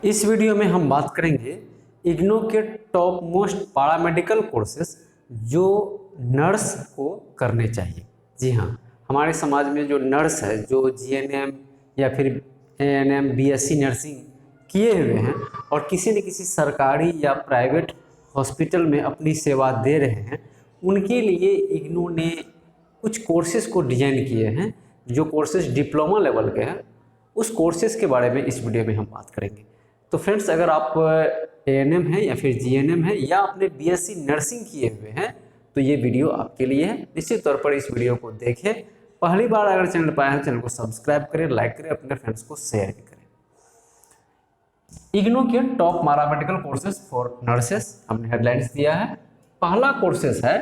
इस वीडियो में हम बात करेंगे इग्नू के टॉप मोस्ट पैरामेडिकल कोर्सेस जो नर्स को करने चाहिए। जी हाँ, हमारे समाज में जो नर्स है, जो जीएनएम या फिर एएनएम बीएससी नर्सिंग किए हुए हैं और किसी न किसी सरकारी या प्राइवेट हॉस्पिटल में अपनी सेवा दे रहे हैं, उनके लिए इग्नू ने कुछ कोर्सेज को डिजाइन किए हैं जो कोर्सेज डिप्लोमा लेवल के हैं। उस कोर्सेज के बारे में इस वीडियो में हम बात करेंगे। तो फ्रेंड्स, अगर आप एएनएम है या फिर जीएनएम है या आपने बीएससी नर्सिंग किए हुए हैं तो ये वीडियो आपके लिए है। निश्चित तौर पर इस वीडियो को देखें। पहली बार अगर चैनल पर आए हैं, चैनल को सब्सक्राइब करें, लाइक करें, अपने फ्रेंड्स को शेयर भी करें। इग्नू के top paramedical courses for nurses हमने हेडलाइंस दिया है। पहला कोर्सेज है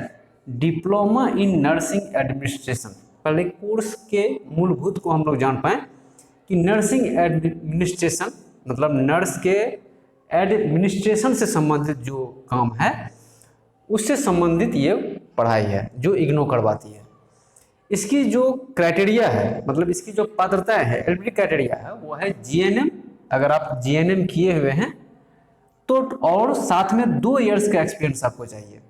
डिप्लोमा इन नर्सिंग एडमिनिस्ट्रेशन। पहले कोर्स के मूलभूत को हम लोग जान पाए कि नर्सिंग एडमिनिस्ट्रेशन मतलब नर्स के एडमिनिस्ट्रेशन से संबंधित जो काम है उससे संबंधित ये पढ़ाई है जो इग्नू करवाती है। इसकी जो क्राइटेरिया है, मतलब इसकी जो पात्रताएं है, एलिजिबिलिटी क्राइटेरिया है, वो है जीएनएम। अगर आप जीएनएम किए हुए हैं तो और साथ में 2 इयर्स का एक्सपीरियंस आपको चाहिए।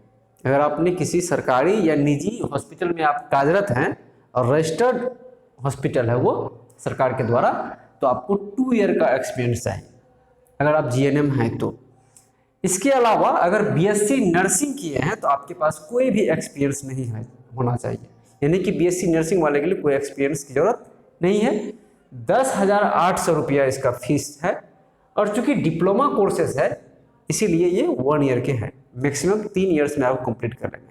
अगर आपने किसी सरकारी या निजी हॉस्पिटल में आप कार्यरत हैं और रजिस्टर्ड हॉस्पिटल है वो सरकार के द्वारा, तो आपको 2 ईयर का एक्सपीरियंस चाहिए अगर आप जीएनएम हैं तो। इसके अलावा अगर बीएससी नर्सिंग किए हैं तो आपके पास कोई भी एक्सपीरियंस नहीं है होना चाहिए, यानी कि बीएससी नर्सिंग वाले के लिए कोई एक्सपीरियंस की जरूरत नहीं है। 10,800 रुपया इसका फीस है और चूंकि डिप्लोमा कोर्सेस है इसीलिए ये 1 ईयर के हैं। मैक्सिमम 3 इयर्स में आप कंप्लीट कर लेंगे।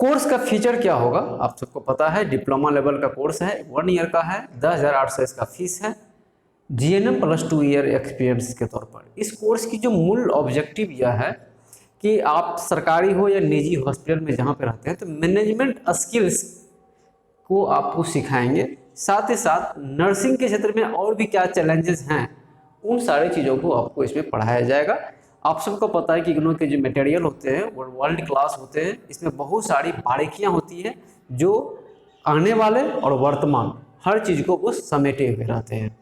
कोर्स का फीचर क्या होगा आप सबको पता है, डिप्लोमा लेवल का कोर्स है, 1 ईयर का है, 10,800 इसका फीस है, जीएनएम प्लस 2 ईयर एक्सपीरियंस के तौर पर। इस कोर्स की जो मूल ऑब्जेक्टिव यह है कि आप सरकारी हो या निजी हॉस्पिटल में जहाँ पे रहते हैं तो मैनेजमेंट स्किल्स को आपको सिखाएंगे। साथ ही साथ नर्सिंग के क्षेत्र में और भी क्या चैलेंजेस हैं उन सारी चीज़ों को आपको इसमें पढ़ाया जाएगा। आप सबको पता है कि इग्नू के जो मटेरियल होते हैं वो वर्ल्ड क्लास होते हैं। इसमें बहुत सारी बारीकियां होती हैं जो आने वाले और वर्तमान हर चीज़ को वो समेटे हुए रहते हैं।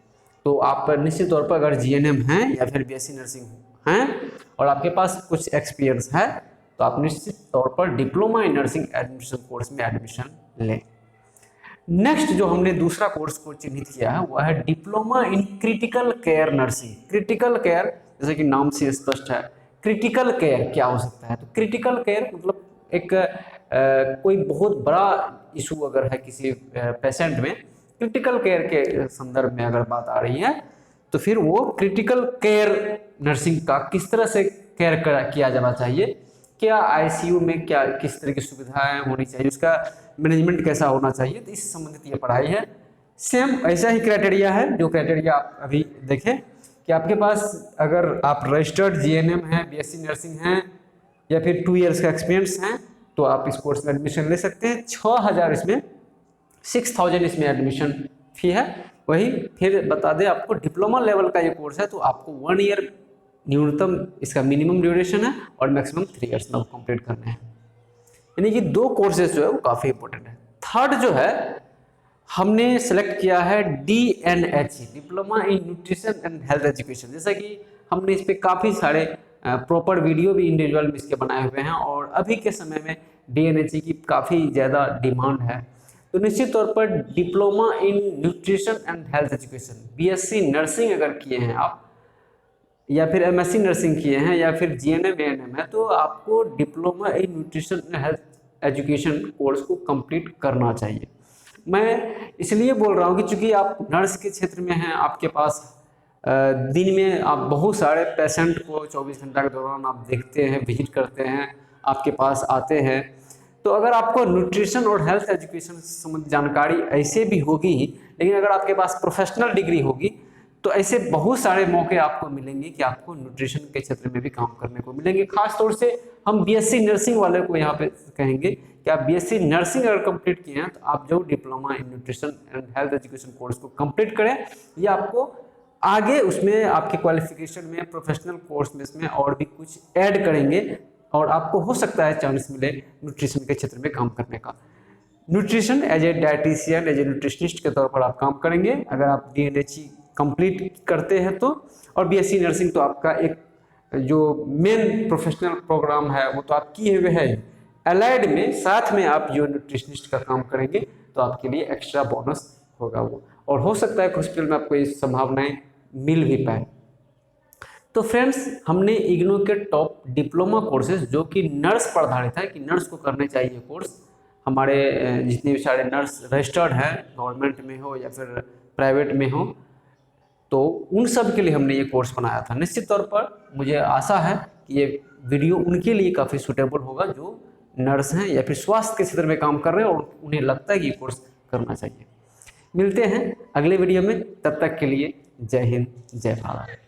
तो आप निश्चित तौर पर अगर जीएनएम हैं या फिर बीएससी नर्सिंग हैं और आपके पास कुछ एक्सपीरियंस है तो आप निश्चित तौर पर diploma in nursing admission course में एडमिशन लें। नेक्स्ट जो हमने दूसरा कोर्स को चिन्हित किया है वह है diploma in critical care nursing. Critical care जैसे कि नाम से स्पष्ट है, क्रिटिकल केयर क्या हो सकता है? तो क्रिटिकल केयर मतलब एक कोई बहुत बड़ा इशू अगर है किसी पेशेंट में, क्रिटिकल केयर के संदर्भ में अगर बात आ रही है तो फिर वो क्रिटिकल केयर नर्सिंग का किस तरह से केयर किया जाना चाहिए, क्या आईसीयू में क्या किस तरह की सुविधाएं होनी चाहिए, उसका मैनेजमेंट कैसा होना चाहिए, तो इससे संबंधित ये पढ़ाई है। सेम ऐसा ही क्राइटेरिया है जो क्राइटेरिया आप अभी देखें कि आपके पास अगर आप रजिस्टर्ड जीएनएम हैं, बीएससी नर्सिंग हैं या फिर 2 इयर्स का एक्सपीरियंस हैं तो आप इस कोर्स में एडमिशन ले सकते हैं। 6,000 इसमें 6,000 इसमें एडमिशन फी है। वही फिर बता दें आपको डिप्लोमा लेवल का ये कोर्स है तो आपको 1 ईयर न्यूनतम इसका मिनिमम ड्यूरेशन है और मैक्सिमम 3 इयर्स में कंप्लीट करने हैं। यानी कि 2 कोर्सेज जो है वो काफ़ी इंपॉर्टेंट है। थर्ड जो है हमने सेलेक्ट किया है DNH, diploma in nutrition and health education. जैसा कि हमने इस पर काफ़ी सारे प्रॉपर वीडियो भी इंडिविजुअल में इसके बनाए हुए हैं और अभी के समय में डीएनएच की काफ़ी ज़्यादा डिमांड है। तो निश्चित तौर पर diploma in nutrition and health education, BSc nursing अगर किए हैं आप या फिर एमएससी नर्सिंग किए हैं या फिर जीएनएम एएनएम है तो आपको diploma in nutrition and health education course को कंप्लीट करना चाहिए। मैं इसलिए बोल रहा हूँ कि चूंकि आप नर्स के क्षेत्र में हैं, आपके पास दिन में आप बहुत सारे पेशेंट को 24 घंटा के दौरान आप देखते हैं, विजिट करते हैं, आपके पास आते हैं, तो अगर आपको न्यूट्रिशन और हेल्थ एजुकेशन से संबंधित जानकारी ऐसे भी होगी, लेकिन अगर आपके पास प्रोफेशनल डिग्री होगी तो ऐसे बहुत सारे मौके आपको मिलेंगे कि आपको न्यूट्रिशन के क्षेत्र में भी काम करने को मिलेंगे। खास तौर से हम बीएससी नर्सिंग वाले को यहाँ पे कहेंगे कि आप बीएससी नर्सिंग अगर कंप्लीट किए हैं तो आप जो diploma in nutrition and health education course को कंप्लीट करें, ये आपको आगे उसमें आपके क्वालिफिकेशन में प्रोफेशनल कोर्स में इसमें और भी कुछ ऐड करेंगे और आपको हो सकता है चांस मिले न्यूट्रिशन के क्षेत्र में काम करने का। Nutrition as a dietitian, as a nutritionist के तौर पर आप काम करेंगे। अगर आप डीएनएच कंप्लीट करते हैं तो, और बीएससी नर्सिंग तो आपका एक जो मेन प्रोफेशनल प्रोग्राम है वो तो आप किए हुए हैं। एलाइड में साथ में आप जो न्यूट्रिशनिस्ट का काम करेंगे तो आपके लिए एक्स्ट्रा बोनस होगा वो, और हो सकता है हॉस्पिटल में आपको ये संभावनाएं मिल भी पाए। तो फ्रेंड्स, हमने इग्नू के टॉप डिप्लोमा कोर्सेज जो कि नर्स पर आधारित है कि नर्स को करने चाहिए कोर्स, हमारे जितने भी सारे नर्स रजिस्टर्ड हैं गवर्नमेंट में हो या फिर प्राइवेट में हो, तो उन सब के लिए हमने ये कोर्स बनाया था। निश्चित तौर पर मुझे आशा है कि ये वीडियो उनके लिए काफ़ी सूटेबल होगा जो नर्स हैं या फिर स्वास्थ्य के क्षेत्र में काम कर रहे हैं और उन्हें लगता है कि ये कोर्स करना चाहिए। मिलते हैं अगले वीडियो में, तब तक के लिए जय हिंद जय भारत।